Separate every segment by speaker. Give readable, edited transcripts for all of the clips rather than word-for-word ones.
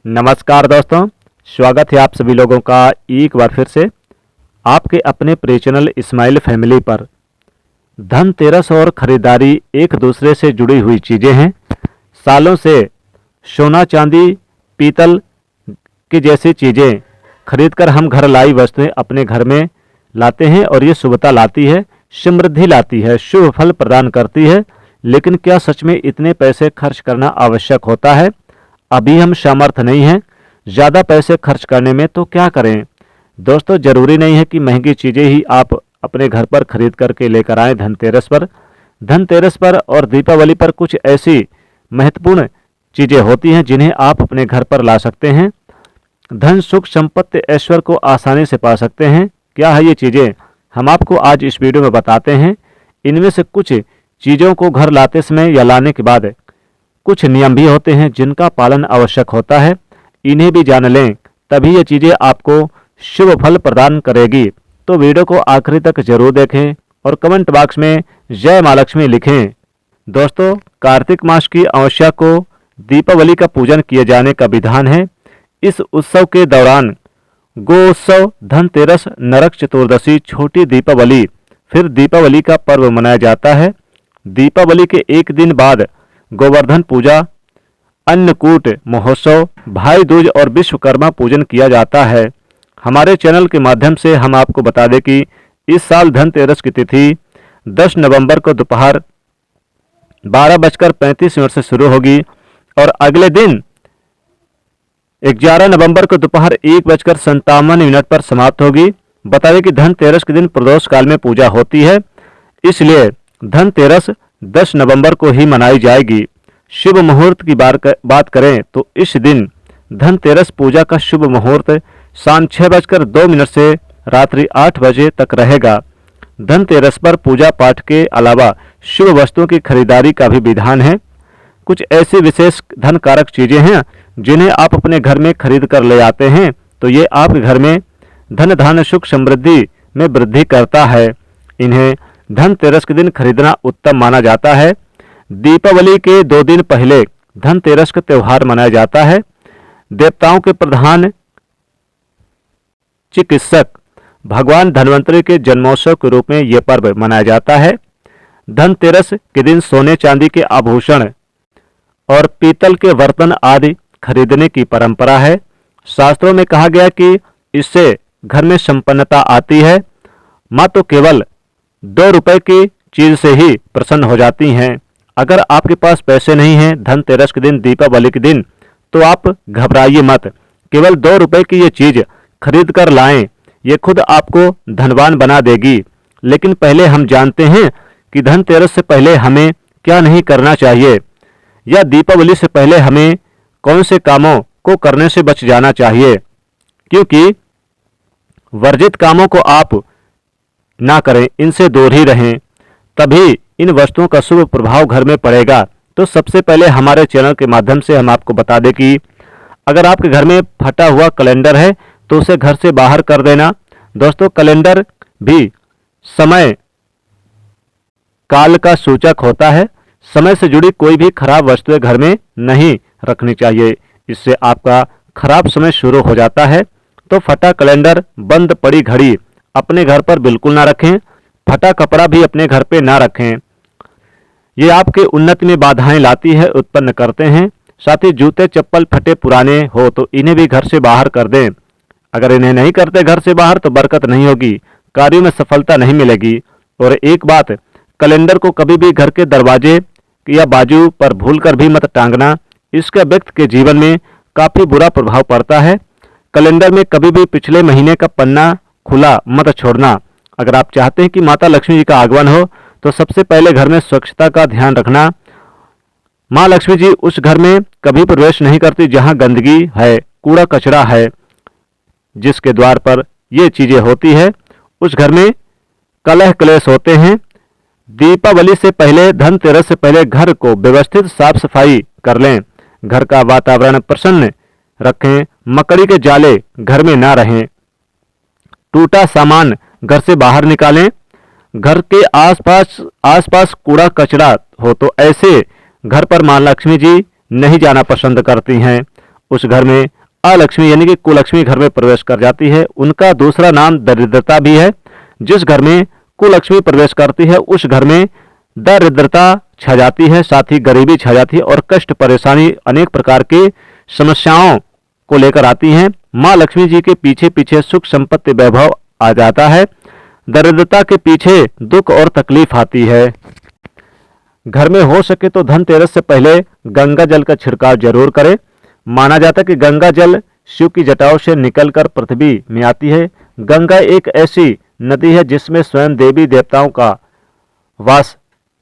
Speaker 1: नमस्कार दोस्तों, स्वागत है आप सभी लोगों का एक बार फिर से आपके अपने प्रिय चैनल इस्माइल फैमिली पर। धनतेरस और खरीदारी एक दूसरे से जुड़ी हुई चीज़ें हैं। सालों से सोना चांदी पीतल की जैसी चीज़ें खरीदकर हम घर लाई वस्तुएं अपने घर में लाते हैं और ये शुभता लाती है, समृद्धि लाती है, शुभ फल प्रदान करती है। लेकिन क्या सच में इतने पैसे खर्च करना आवश्यक होता है? अभी हम सामर्थ्य नहीं हैं ज़्यादा पैसे खर्च करने में, तो क्या करें? दोस्तों, ज़रूरी नहीं है कि महंगी चीज़ें ही आप अपने घर पर खरीद करके लेकर आएँ धनतेरस पर और दीपावली पर कुछ ऐसी महत्वपूर्ण चीज़ें होती हैं जिन्हें आप अपने घर पर ला सकते हैं। धन सुख संपत्ति ऐश्वर्य को आसानी से पा सकते हैं। क्या है ये चीज़ें? हम आपको आज इस वीडियो में बताते हैं। इनमें से कुछ चीज़ों को घर लाते समय या लाने के बाद कुछ नियम भी होते हैं जिनका पालन आवश्यक होता है। इन्हें भी जान लें, तभी ये चीज़ें आपको शुभ फल प्रदान करेगी। तो वीडियो को आखिरी तक जरूर देखें और कमेंट बॉक्स में जय माँ लक्ष्मी लिखें। दोस्तों, कार्तिक मास की अमावस्या को दीपावली का पूजन किए जाने का विधान है। इस उत्सव के दौरान गो उत्सव, धनतेरस, नरक चतुर्दशी, छोटी दीपावली, फिर दीपावली का पर्व मनाया जाता है। दीपावली के एक दिन बाद गोवर्धन पूजा, अन्नकूट महोत्सव, भाई दूज और विश्वकर्मा पूजन किया जाता है। हमारे चैनल के माध्यम से हम आपको बता दें कि इस साल धनतेरस की तिथि 10 नवंबर को दोपहर 12:35 से शुरू होगी और अगले दिन 11 नवंबर को दोपहर 1:57 पर समाप्त होगी। बता दें कि धनतेरस के दिन प्रदोष काल में पूजा होती है, इसलिए धनतेरस 10 नवंबर को ही मनाई जाएगी। शुभ मुहूर्त की बात करें तो इस दिन धनतेरस पूजा का शुभ मुहूर्त शाम 6:02 से रात्रि 8 बजे तक रहेगा। धनतेरस पर पूजा पाठ के अलावा शुभ वस्तुओं की खरीदारी का भी विधान है। कुछ ऐसी विशेष धन कारक चीजें हैं जिन्हें आप अपने घर में खरीद कर ले आते हैं, तो ये आपके घर में धन धान्य सुख समृद्धि में वृद्धि करता है। इन्हें धनतेरस के दिन खरीदना उत्तम माना जाता है। दीपावली के 2 दिन पहले धनतेरस का त्यौहार मनाया जाता है। देवताओं के प्रधान चिकित्सक भगवान धन्वंतरि के जन्मोत्सव के रूप में यह पर्व मनाया जाता है। धनतेरस के दिन सोने चांदी के आभूषण और पीतल के बर्तन आदि खरीदने की परंपरा है। शास्त्रों में कहा गया कि इससे घर में संपन्नता आती है। माँ तो केवल 2 रुपए की चीज से ही प्रसन्न हो जाती हैं। अगर आपके पास पैसे नहीं हैं धनतेरस के दिन, दीपावली के दिन, तो आप घबराइए मत। केवल 2 रुपए की ये चीज खरीद कर लाएं, ये खुद आपको धनवान बना देगी। लेकिन पहले हम जानते हैं कि धनतेरस से पहले हमें क्या नहीं करना चाहिए, या दीपावली से पहले हमें कौन से कामों को करने से बच जाना चाहिए, क्योंकि वर्जित कामों को आप ना करें, इनसे दूर ही रहें, तभी इन वस्तुओं का शुभ प्रभाव घर में पड़ेगा। तो सबसे पहले हमारे चैनल के माध्यम से हम आपको बता दें कि अगर आपके घर में फटा हुआ कैलेंडर है तो उसे घर से बाहर कर देना। दोस्तों, कैलेंडर भी समय काल का सूचक होता है। समय से जुड़ी कोई भी खराब वस्तुएं घर में नहीं रखनी चाहिए, इससे आपका खराब समय शुरू हो जाता है। तो फटा कैलेंडर, बंद पड़ी घड़ी अपने घर पर बिल्कुल ना रखें। फटा कपड़ा भी अपने घर पे ना रखें, ये आपके उन्नति में बाधाएं लाती है, उत्पन्न करते हैं। साथ ही जूते चप्पल फटे पुराने हो तो इन्हें भी घर से बाहर कर दें। अगर इन्हें नहीं करते घर से बाहर तो बरकत नहीं होगी, कार्यों में सफलता नहीं मिलेगी। और एक बात, कैलेंडर को कभी भी घर के दरवाजे या बाजू पर भूलकर भी मत टांगना, इसका व्यक्ति के जीवन में काफी बुरा प्रभाव पड़ता है। कैलेंडर में कभी भी पिछले महीने का पन्ना खुला मत छोड़ना। अगर आप चाहते हैं कि माता लक्ष्मी जी का आगमन हो तो सबसे पहले घर में स्वच्छता का ध्यान रखना। माँ लक्ष्मी जी उस घर में कभी प्रवेश नहीं करती जहां गंदगी है, कूड़ा कचरा है। जिसके द्वार पर ये चीजें होती है उस घर में कलह क्लेश होते हैं। दीपावली से पहले, धनतेरस से पहले घर को व्यवस्थित साफ सफाई कर लें। घर का वातावरण प्रसन्न रखें। मकड़ी के जाले घर में ना रहें। टूटा सामान घर से बाहर निकालें। घर के आसपास कूड़ा कचरा हो तो ऐसे घर पर मां लक्ष्मी जी नहीं जाना पसंद करती हैं उस घर में अलक्ष्मी यानी कि कुलक्ष्मी घर में प्रवेश कर जाती है। उनका दूसरा नाम दरिद्रता भी है। जिस घर में कुलक्ष्मी प्रवेश करती है उस घर में दरिद्रता छा जाती है, साथ ही गरीबी छा जाती है और कष्ट परेशानी अनेक प्रकार की समस्याओं को लेकर आती हैं। माँ लक्ष्मी जी के पीछे पीछे सुख संपत्ति वैभव आ जाता है। दरिद्रता के पीछे दुख और तकलीफ आती है। घर में हो सके तो धनतेरस से पहले गंगा जल का छिड़काव जरूर करें। माना जाता है कि गंगा जल शिव की जटाओं से निकलकर पृथ्वी में आती है। गंगा एक ऐसी नदी है जिसमें स्वयं देवी देवताओं का वास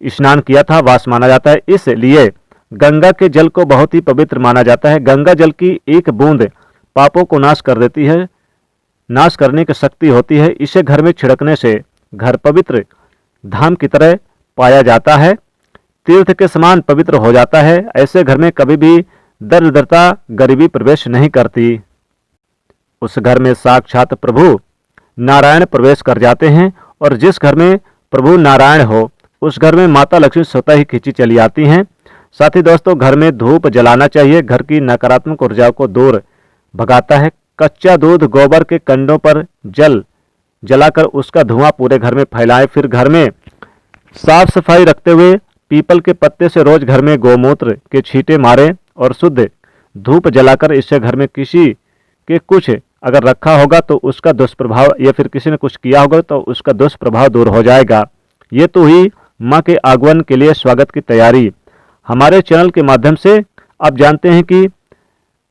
Speaker 1: स्नान किया था, वास माना जाता है। इसलिए गंगा के जल को बहुत ही पवित्र माना जाता है। गंगा जल की एक बूंद पापों को नाश कर देती है, नाश करने की शक्ति होती है। इसे घर में छिड़कने से घर पवित्र धाम की तरह पाया जाता है, तीर्थ के समान पवित्र हो जाता है। ऐसे घर में कभी भी दरिद्रता गरीबी प्रवेश नहीं करती। उस घर में साक्षात प्रभु नारायण प्रवेश कर जाते हैं और जिस घर में प्रभु नारायण हो उस घर में माता लक्ष्मी स्वतः ही खींची चली आती हैं। साथ ही दोस्तों, घर में धूप जलाना चाहिए, घर की नकारात्मक ऊर्जाओं को दूर भगाता है। कच्चा दूध गोबर के कंडों पर जल जलाकर उसका धुआं पूरे घर में फैलाएं। फिर घर में साफ सफाई रखते हुए पीपल के पत्ते से रोज घर में गोमूत्र के छींटे मारें और शुद्ध धूप जलाकर इससे घर में किसी के कुछ अगर रखा होगा तो उसका दुष्प्रभाव या फिर किसी ने कुछ किया होगा तो उसका दुष्प्रभाव दूर हो जाएगा। ये तो हुई माँ के आगमन के लिए स्वागत की तैयारी। हमारे चैनल के माध्यम से आप जानते हैं कि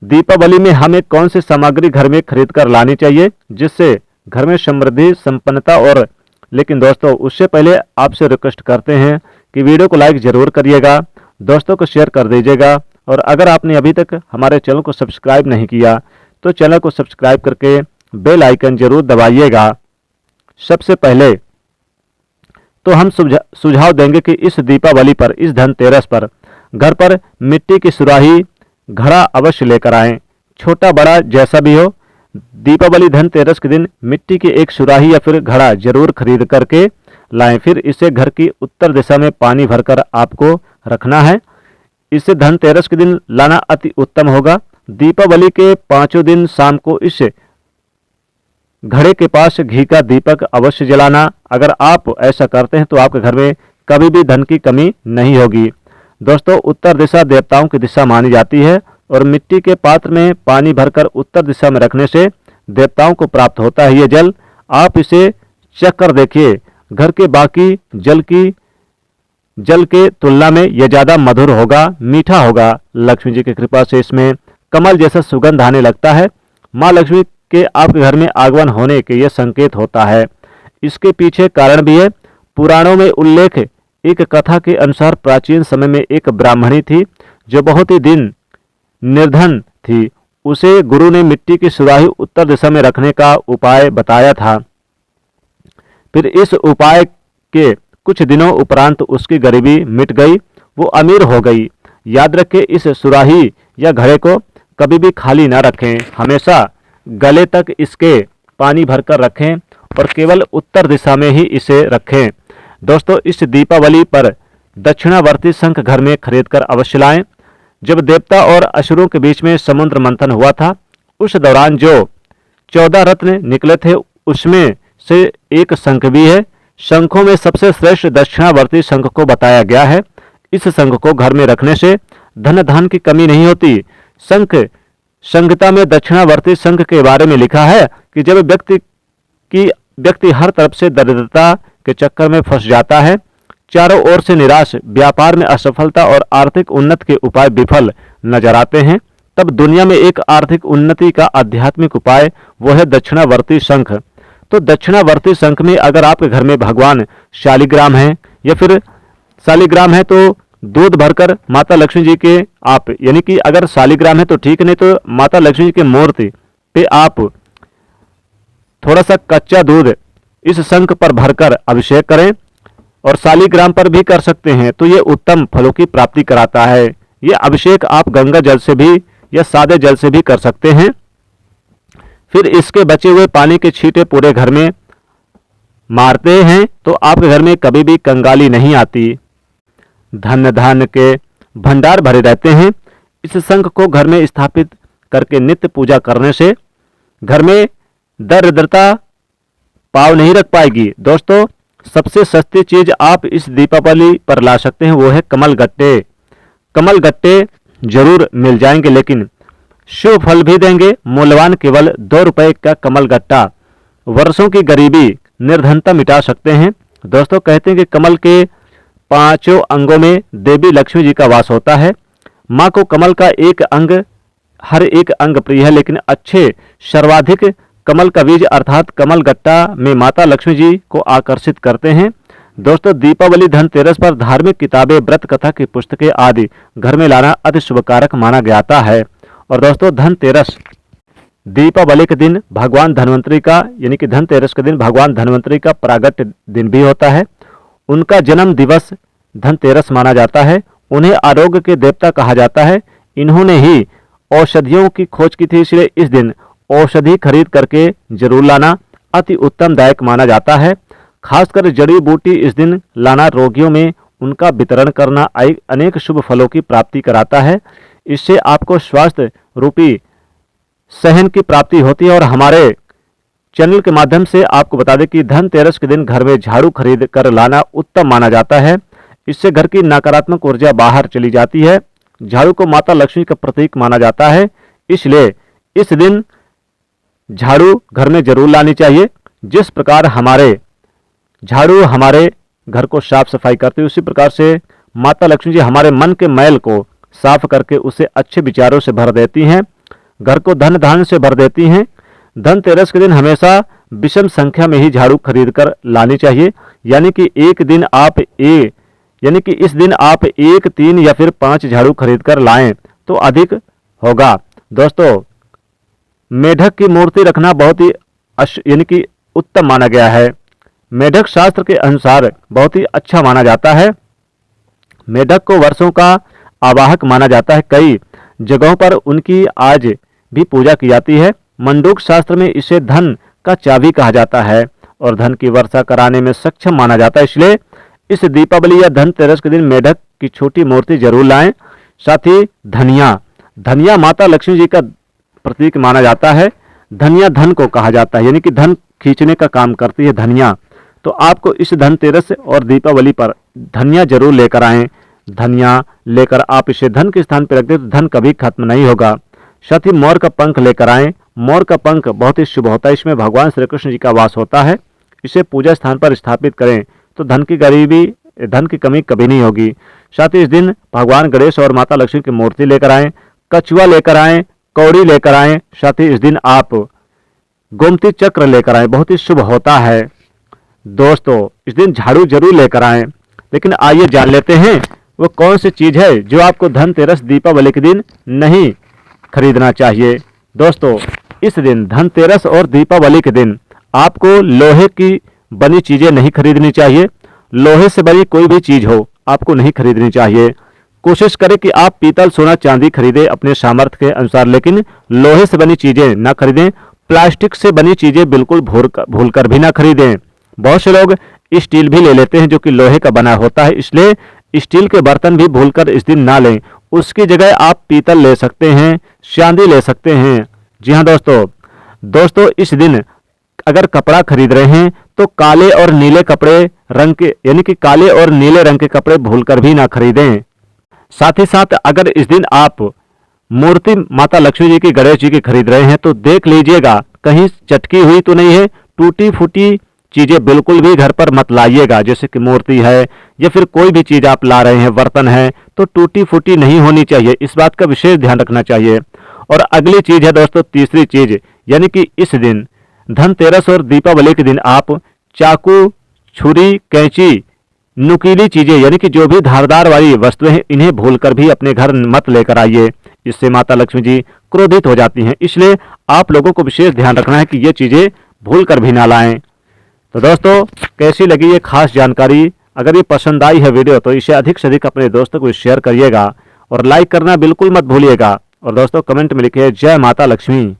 Speaker 1: दीपावली में हमें कौन सी सामग्री घर में खरीद कर लानी चाहिए जिससे घर में समृद्धि संपन्नता और लेकिन दोस्तों उससे पहले आपसे रिक्वेस्ट करते हैं कि वीडियो को लाइक जरूर करिएगा, दोस्तों को शेयर कर दीजिएगा और अगर आपने अभी तक हमारे चैनल को सब्सक्राइब नहीं किया तो चैनल को सब्सक्राइब करके बेल आइकन जरूर दबाइएगा। सबसे पहले तो हम सुझाव देंगे कि इस दीपावली पर, इस धनतेरस पर घर पर मिट्टी की सुराही घड़ा अवश्य लेकर आएं, छोटा बड़ा जैसा भी हो। दीपावली धनतेरस के दिन मिट्टी की एक सुराही या फिर घड़ा जरूर खरीद करके लाएं। फिर इसे घर की उत्तर दिशा में पानी भरकर आपको रखना है। इसे धनतेरस के दिन लाना अति उत्तम होगा। दीपावली के 5 दिन शाम को इस घड़े के पास घी का दीपक अवश्य जलाना। अगर आप ऐसा करते हैं तो आपके घर में कभी भी धन की कमी नहीं होगी। दोस्तों, उत्तर दिशा देवताओं की दिशा मानी जाती है और मिट्टी के पात्र में पानी भरकर उत्तर दिशा में रखने से देवताओं को प्राप्त होता है ये जल। आप इसे चख कर देखिए, घर के बाकी जल के तुलना में यह ज्यादा मधुर होगा, मीठा होगा। लक्ष्मी जी की कृपा से इसमें कमल जैसा सुगंध आने लगता है। माँ लक्ष्मी के आपके घर में आगमन होने के यह संकेत होता है। इसके पीछे कारण भी है। पुराणों में उल्लेख एक कथा के अनुसार प्राचीन समय में एक ब्राह्मणी थी जो बहुत ही दिन निर्धन थी। उसे गुरु ने मिट्टी की सुराही उत्तर दिशा में रखने का उपाय बताया था। फिर इस उपाय के कुछ दिनों उपरांत उसकी गरीबी मिट गई, वो अमीर हो गई। याद रखें, इस सुराही या घड़े को कभी भी खाली ना रखें, हमेशा गले तक इसके पानी भरकर रखें और केवल उत्तर दिशा में ही इसे रखें। दोस्तों, इस दीपावली पर दक्षिणावर्ती शंख घर में खरीदकर अवश्य लाएं। जब देवता और असुरों के बीच में समुद्र मंथन हुआ था उस दौरान जो 14 रत्न निकले थे उसमें से एक शंख भी है। शंखों में सबसे श्रेष्ठ दक्षिणावर्ती शंख को बताया गया है। इस शंख को घर में रखने से धन धान की कमी नहीं होती। शंख संहिता में दक्षिणावर्ती शंख के बारे में लिखा है कि जब व्यक्ति हर तरफ से दरिद्रता के चक्कर में फंस जाता है, चारों ओर से निराश, व्यापार में असफलता और आर्थिक उन्नति के उपाय विफल नजर आते हैं, तब दुनिया में एक आर्थिक उन्नति का आध्यात्मिक उपाय वो है दक्षिणावर्ती शंख। तो दक्षिणावर्ती शंख में अगर आपके घर में भगवान शालिग्राम है या फिर शालिग्राम है तो दूध भरकर माता लक्ष्मी जी के आप यानी कि अगर शालिग्राम है तो ठीक, नहीं तो माता लक्ष्मी जी की मूर्ति पे आप थोड़ा सा कच्चा दूध इस शंख पर भरकर अभिषेक करें और शालिग्राम पर भी कर सकते हैं तो ये उत्तम फलों की प्राप्ति कराता है। ये अभिषेक आप गंगा जल से भी या सादे जल से भी कर सकते हैं। फिर इसके बचे हुए पानी के छींटे पूरे घर में मारते हैं तो आपके घर में कभी भी कंगाली नहीं आती, धन धान्य के भंडार भरे रहते हैं। इस शंख को घर में स्थापित करके नित्य पूजा करने से घर में दरिद्रता पाव नहीं रख पाएगी। दोस्तों, सबसे सस्ती चीज आप इस दीपावली पर ला सकते हैं वो है कमल गट्टे। कमल गट्टे जरूर मिल जाएंगे, लेकिन शुभ फल भी देंगे। मूल्यवान केवल 2 रुपए का कमल गट्टा वर्षों की गरीबी निर्धनता मिटा सकते हैं। दोस्तों, कहते हैं कि कमल के 5 अंगों में देवी लक्ष्मी जी का वास होता है। माँ को कमल का हर एक अंग प्रिय है, लेकिन अच्छे सर्वाधिक कमल का बीज अर्थात कमल गट्टा में माता लक्ष्मी जी को आकर्षित करते हैं। दोस्तों, दीपावली धनतेरस पर धार्मिक किताबें, व्रत कथा की पुस्तकें आदि घर में लाना अति शुभकारक माना जाता है। और दोस्तों, धनतेरस दीपावली के दिन भगवान धन्वंतरी का यानी कि धनतेरस के दिन भगवान धन्वंतरी का प्रागट्य दिन भी होता है। उनका जन्म दिवस धनतेरस माना जाता है। उन्हें आरोग्य के देवता कहा जाता है। इन्होंने ही औषधियों की खोज की थी, इसलिए इस दिन औषधि खरीद करके जरूर लाना अति उत्तमदायक माना जाता है। खासकर जड़ी बूटी इस दिन लाना रोगियों में उनका वितरण करना अनेक शुभ फलों की प्राप्ति कराता है। इससे आपको स्वास्थ्य रूपी सहन की प्राप्ति होती है। और हमारे चैनल के माध्यम से आपको बता दें कि धनतेरस के दिन घर में झाड़ू खरीद कर लाना उत्तम माना जाता है। इससे घर की नकारात्मक ऊर्जा बाहर चली जाती है। झाड़ू को माता लक्ष्मी का प्रतीक माना जाता है, इसलिए इस दिन झाड़ू घर में जरूर लानी चाहिए। जिस प्रकार झाड़ू हमारे घर को साफ सफाई करती है, उसी प्रकार से माता लक्ष्मी जी हमारे मन के मैल को साफ करके उसे अच्छे विचारों से भर देती हैं, घर को धन धान्य से भर देती हैं। धनतेरस के दिन हमेशा विषम संख्या में ही झाड़ू खरीद कर लानी चाहिए, यानी कि इस दिन आप 1, 3 या फिर 5 झाड़ू खरीद कर लाएं तो अधिक होगा। दोस्तों, मेढक की मूर्ति रखना बहुत ही यानी कि उत्तम माना गया है। मेढक शास्त्र के अनुसार बहुत ही अच्छा माना जाता है। मेढक को वर्षों का आवाहक माना जाता है। कई जगहों पर उनकी आज भी पूजा की जाती है। मंडूक शास्त्र में इसे धन का चाबी कहा जाता है और धन की वर्षा कराने में सक्षम माना जाता है। इसलिए इस दीपावली या धनतेरस के दिन मेढक की छोटी मूर्ति जरूर लाएं। साथ ही धनिया माता लक्ष्मी जी का प्रतीक माना जाता है। धनिया धन को कहा जाता है, यानी कि धन खींचने का काम करती है धनिया। तो आपको इस धनतेरस और दीपावली पर धनिया जरूर लेकर आएं। धनिया लेकर आप इसे धन के स्थान पर रख दें तो धन कभी खत्म नहीं होगा। साथ ही मोर का पंख लेकर आएं। मोर का पंख बहुत ही शुभ होता है, इसमें भगवान श्री कृष्ण जी का वास होता है। इसे पूजा स्थान पर स्थापित करें तो धन की कमी कभी नहीं होगी। साथ ही इस दिन भगवान गणेश और माता लक्ष्मी की मूर्ति लेकर आएं, कछुआ लेकर आएं, कौड़ी लेकर आएं। साथ ही इस दिन आप गोमती चक्र लेकर आएं, बहुत ही शुभ होता है। दोस्तों, इस दिन झाड़ू जरूर लेकर आएं। लेकिन आइए जान लेते हैं वो कौन सी चीज है जो आपको धनतेरस दीपावली के दिन नहीं खरीदना चाहिए। दोस्तों, इस दिन धनतेरस और दीपावली के दिन आपको लोहे की बनी चीजें नहीं खरीदनी चाहिए। लोहे से बनी कोई भी चीज हो आपको नहीं खरीदनी चाहिए। कोशिश करें कि आप पीतल, सोना, चांदी खरीदें अपने सामर्थ्य के अनुसार, लेकिन लोहे से बनी चीजें ना खरीदें। प्लास्टिक से बनी चीजें बिल्कुल भूलकर भी ना खरीदें। बहुत से लोग स्टील भी ले लेते हैं जो कि लोहे का बना होता है, इसलिए स्टील के बर्तन भी भूलकर इस दिन ना लें। उसकी जगह आप पीतल ले सकते हैं, चांदी ले सकते हैं। जी हाँ दोस्तों, इस दिन अगर कपड़ा खरीद रहे हैं तो काले और नीले रंग के कपड़े भूलकर भी ना खरीदें। साथ ही साथ अगर इस दिन आप मूर्ति माता लक्ष्मी जी की, गणेश जी की खरीद रहे हैं तो देख लीजिएगा कहीं चटकी हुई तो नहीं है। टूटी फूटी चीजें बिल्कुल भी घर पर मत लाइएगा। जैसे कि मूर्ति है या फिर कोई भी चीज आप ला रहे हैं, बर्तन है, तो टूटी फूटी नहीं होनी चाहिए। इस बात का विशेष ध्यान रखना चाहिए। और अगली चीज है दोस्तों, तीसरी चीज, यानी कि इस दिन धनतेरस और दीपावली के दिन आप चाकू, छुरी, कैंची, नुकीली चीजें यानी कि जो भी धारदार वाली वस्तुएं हैं इन्हें भूलकर भी अपने घर मत लेकर आइए। इससे माता लक्ष्मी जी क्रोधित हो जाती हैं। इसलिए आप लोगों को विशेष ध्यान रखना है कि ये चीजें भूलकर भी ना लाएं। तो दोस्तों, कैसी लगी ये खास जानकारी? अगर ये पसंद आई है वीडियो तो इसे अधिक से अधिक अपने दोस्तों को शेयर करिएगा और लाइक करना बिल्कुल मत भूलिएगा। और दोस्तों, कमेंट में लिखिए जय माता लक्ष्मी।